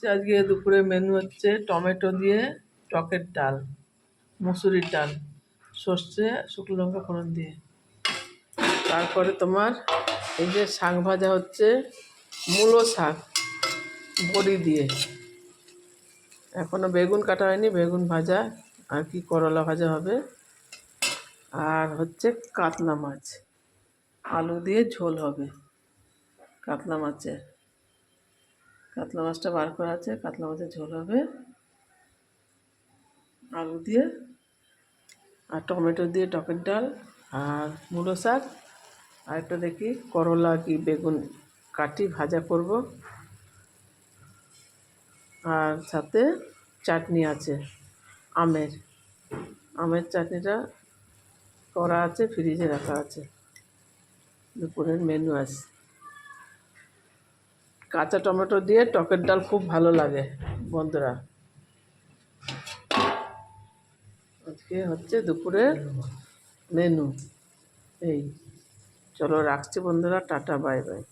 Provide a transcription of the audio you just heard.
আজকে দুপুরে মেনু হচ্ছে টমেটো দিয়ে টকের ডাল, মুসুরির ডাল, সর্ষে শুকনো লঙ্কা ফোড়ন দিয়ে। তারপরে তোমার এই যে শাক ভাজা হচ্ছে, মূলো শাক বড়ি দিয়ে। এখনো বেগুন কাটা হয়নি, বেগুন ভাজা আর কি করলা ভাজা হবে। আর হচ্ছে কাতলা মাছ, আলু দিয়ে ঝোল হবে কাতলা মাছের। কাতলা মাছটা বার করা আছে, কাতলা মাছের ঝোল হবে আলু দিয়ে, আর টমেটো দিয়ে টকের ডাল, আর মূলো শাক, আর একটা দেখি করলা কি বেগুন কাটি ভাজা করব, আর সাথে চাটনি আছে আমের। আমের চাটনিটা করা আছে, ফ্রিজে রাখা আছে। দুপুরের মেনু আছে। কাঁচা টমেটো দিয়ে টকের ডাল খুব ভালো লাগে বন্ধুরা। আজকে হচ্ছে দুপুরের মেনু এই। চলো রাখছি বন্ধুরা, টাটা বাই বাই।